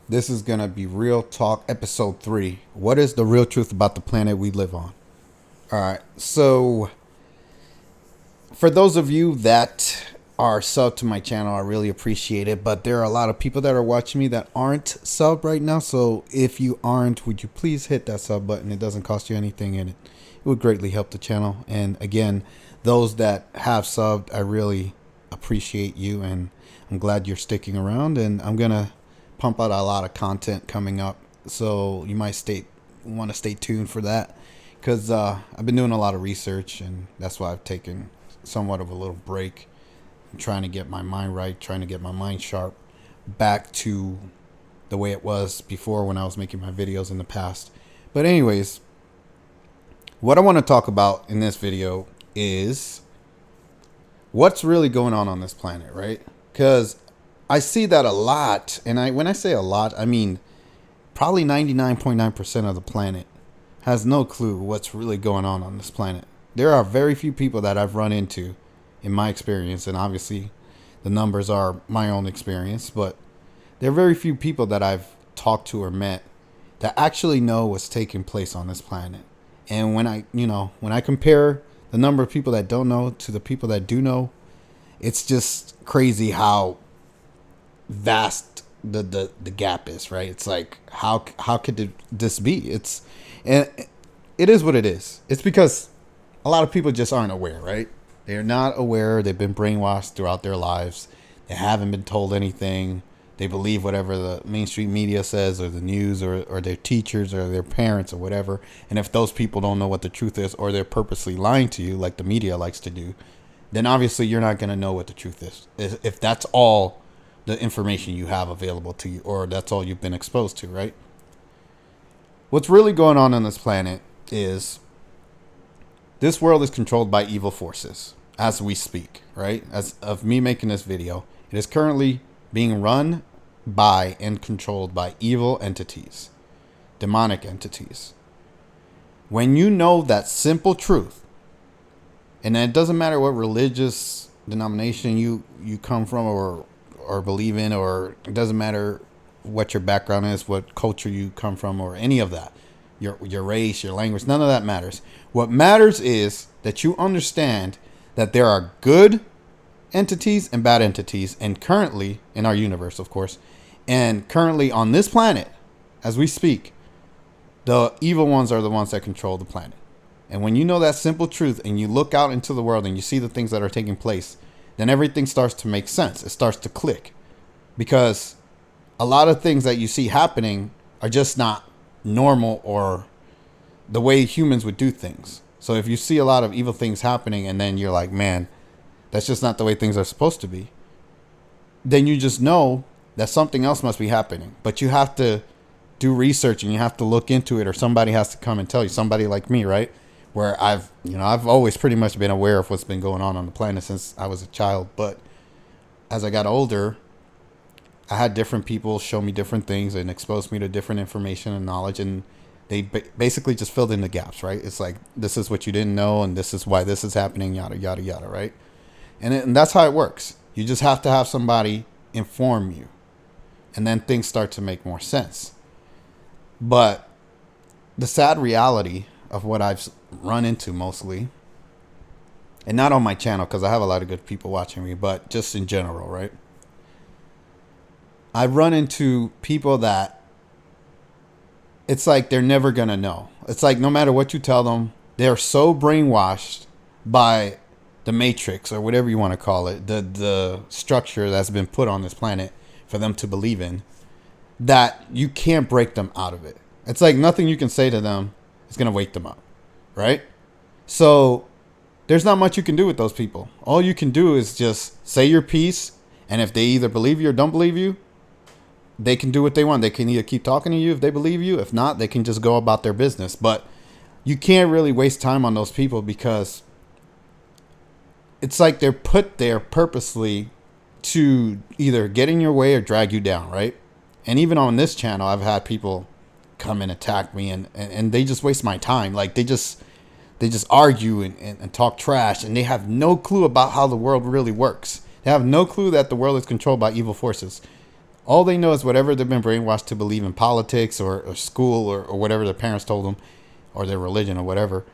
This is going to be Real Talk episode 3. What is the real truth about the planet we live on? All right. So, for those of you that are sub to my channel, I really appreciate it. But there are a lot of people that are watching me that aren't sub right now. So, if you aren't, would you please hit that sub button? It doesn't cost you anything and it would greatly help the channel. And again, those that have subbed, I really appreciate you and I'm glad you're sticking around. And I'm going to pump out a lot of content coming up, so you might want to stay tuned for that because I've been doing a lot of research and that's why I've taken somewhat of a little break. I'm trying to get my mind right, trying to get my mind sharp back to the way it was before when I was making my videos in the past. But anyways, what I want to talk about in this video is what's really going on this planet, right? Because I see that a lot, and when I say a lot, I mean probably 99.9% of the planet has no clue what's really going on this planet. There are very few people that I've run into in my experience, and obviously the numbers are my own experience, but there are very few people that I've talked to or met that actually know what's taking place on this planet. And when I compare the number of people that don't know to the people that do know, it's just crazy how vast the gap is, right? It's like how could this be? And it is what it is. It's because a lot of people just aren't aware, right? They're not aware. They've been brainwashed throughout their lives. They haven't been told anything. They believe whatever the mainstream media says, or the news, or their teachers, or their parents, or whatever. And if those people don't know what the truth is, or they're purposely lying to you, like the media likes to do, then obviously you're not going to know what the truth is. If that's all the information you have available to you, or that's all you've been exposed to, right? What's really going on this planet is this world is controlled by evil forces as we speak, right? As of me making this video, it is currently being run by and controlled by evil entities, demonic entities. When you know that simple truth, and it doesn't matter what religious denomination you come from or believe in, or it doesn't matter what your background is, what culture you come from, or any of that, your race, your language, none of that matters. What matters is that you understand that there are good entities and bad entities, and currently in our universe, of course, and currently on this planet as we speak, the evil ones are the ones that control the planet. And when you know that simple truth and you look out into the world and you see the things that are taking place, then everything starts to make sense. It starts to click, because a lot of things that you see happening are just not normal or the way humans would do things. So if you see a lot of evil things happening and then you're like, man, that's just not the way things are supposed to be, then you just know that something else must be happening. But you have to do research and you have to look into it, or somebody has to come and tell you, somebody like me, right? Where I've always pretty much been aware of what's been going on the planet since I was a child. But as I got older, I had different people show me different things and expose me to different information and knowledge. And they basically just filled in the gaps, right? It's like, this is what you didn't know, and this is why this is happening, yada, yada, yada, right? And that's how it works. You just have to have somebody inform you, and then things start to make more sense. But the sad reality of what I've run into mostly, and not on my channel because I have a lot of good people watching me, but just in general, right? I've run into people that it's like they're never going to know. It's like no matter what you tell them, they're so brainwashed by the matrix, or whatever you want to call it, the structure that's been put on this planet for them to believe in, that you can't break them out of it. It's like nothing you can say to them is going to wake them up, right? So there's not much you can do with those people. All you can do is just say your piece, and if they either believe you or don't believe you, they can do what they want. They can either keep talking to you if they believe you. If not, they can just go about their business. But you can't really waste time on those people, because it's like they're put there purposely to either get in your way or drag you down, right? And even on this channel, I've had people come and attack me, and they just waste my time. Like they just argue and talk trash, and they have no clue about how the world really works. They have no clue that the world is controlled by evil forces. All they know is whatever they've been brainwashed to believe in politics or school or whatever their parents told them or their religion or whatever.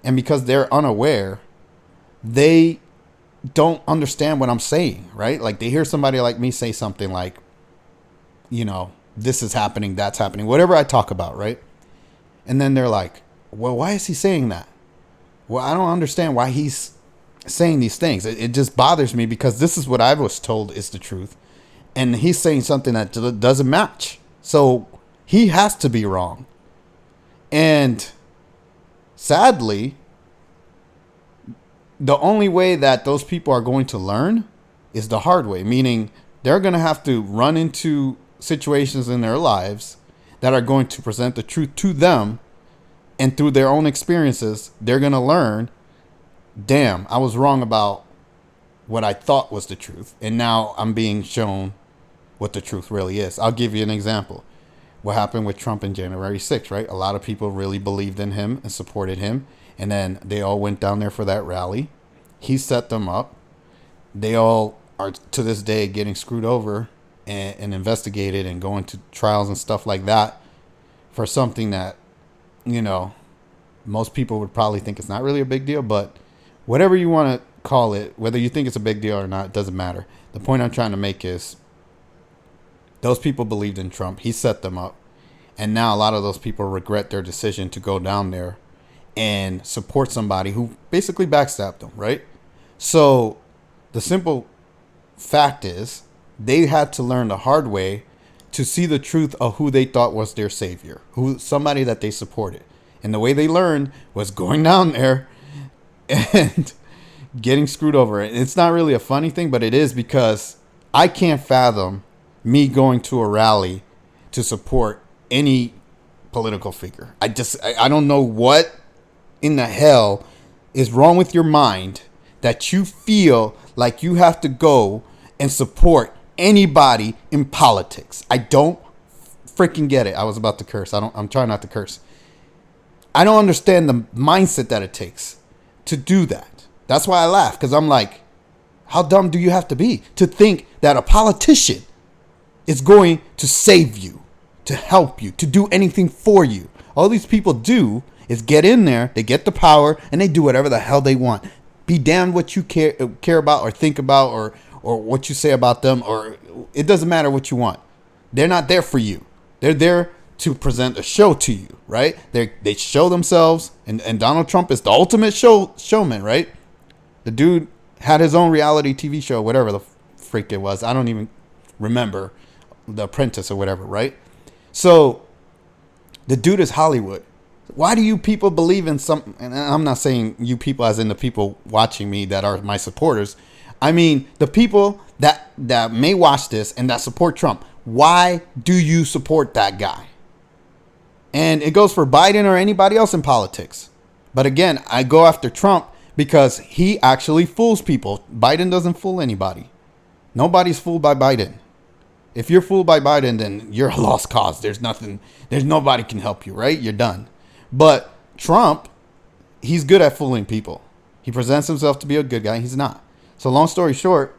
And because they're unaware, they don't understand what I'm saying, right? Like they hear somebody like me say something like, you know, this is happening, that's happening, whatever I talk about, right? And then they're like, well, why is he saying that? Well, I don't understand why he's saying these things. It just bothers me because this is what I was told is the truth. And he's saying something that doesn't match. So he has to be wrong. And sadly, the only way that those people are going to learn is the hard way, meaning they're going to have to run into situations in their lives that are going to present the truth to them, and through their own experiences, they're going to learn, damn, I was wrong about what I thought was the truth, and now I'm being shown what the truth really is. I'll give you an example. What happened with Trump in January 6th, right? A lot of people really believed in him and supported him, and then they all went down there for that rally. He set them up. They all are to this day getting screwed over and investigated and going to trials and stuff like that for something that, you know, most people would probably think it's not really a big deal, but whatever you want to call it, whether you think it's a big deal or not, it doesn't matter. The point I'm trying to make is those people believed in Trump. He set them up. And now a lot of those people regret their decision to go down there and support somebody who basically backstabbed them, right? So the simple fact is they had to learn the hard way to see the truth of who they thought was their savior, who somebody that they supported. And the way they learned was going down there and getting screwed over. It's not really a funny thing, but it is, because I can't fathom me going to a rally to support any political figure. I don't know what in the hell is wrong with your mind that you feel like you have to go and support anybody in politics. I don't freaking get it. I was about to curse. I'm trying not to curse. I don't understand the mindset that it takes to do that. That's why I laugh, because I'm like, how dumb do you have to be to think that a politician is going to save you, to help you, to do anything for you? All these people do is get in there, they get the power, and they do whatever the hell they want. Be damned what you care about or think about or what you say about them, or it doesn't matter what you want. They're not there for you. They're there to present a show to you, right? They show themselves, and Donald Trump is the ultimate showman, right? The dude had his own reality TV show, whatever the freak it was. I don't even remember, The Apprentice or whatever, right? So the dude is Hollywood. Why do you people believe in some, and I'm not saying you people as in the people watching me that are my supporters. I mean, the people that may watch this and that support Trump. Why do you support that guy? And it goes for Biden or anybody else in politics. But again, I go after Trump because he actually fools people. Biden doesn't fool anybody. Nobody's fooled by Biden. If you're fooled by Biden, then you're a lost cause. There's nobody can help you, right? You're done. But Trump, he's good at fooling people. He presents himself to be a good guy. He's not. So long story short,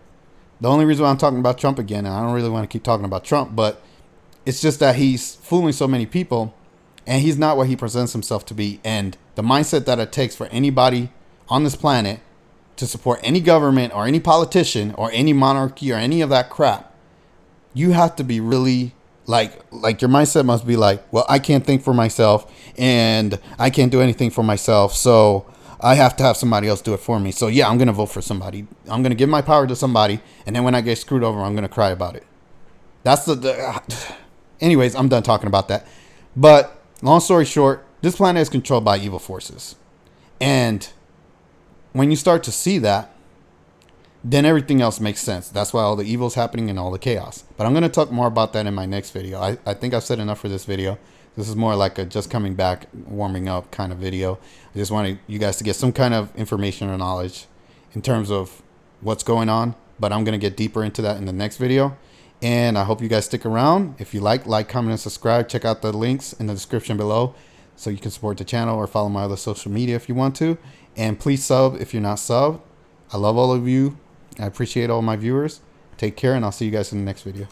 the only reason why I'm talking about Trump again, and I don't really want to keep talking about Trump, but it's just that he's fooling so many people, and he's not what he presents himself to be. And the mindset that it takes for anybody on this planet to support any government or any politician or any monarchy or any of that crap, you have to be really like your mindset must be like, well, I can't think for myself and I can't do anything for myself, so I have to have somebody else do it for me. So yeah, I'm going to vote for somebody. I'm going to give my power to somebody, and then when I get screwed over, I'm going to cry about it. That's anyways, I'm done talking about that. But long story short, this planet is controlled by evil forces. And when you start to see that, then everything else makes sense. That's why all the evil's happening and all the chaos. But I'm going to talk more about that in my next video. I think I've said enough for this video. This is more like a just coming back, warming up kind of video. I just wanted you guys to get some kind of information or knowledge in terms of what's going on. But I'm going to get deeper into that in the next video. And I hope you guys stick around. If you like, comment, and subscribe. Check out the links in the description below so you can support the channel or follow my other social media if you want to. And please sub if you're not subbed. I love all of you. I appreciate all my viewers. Take care, and I'll see you guys in the next video.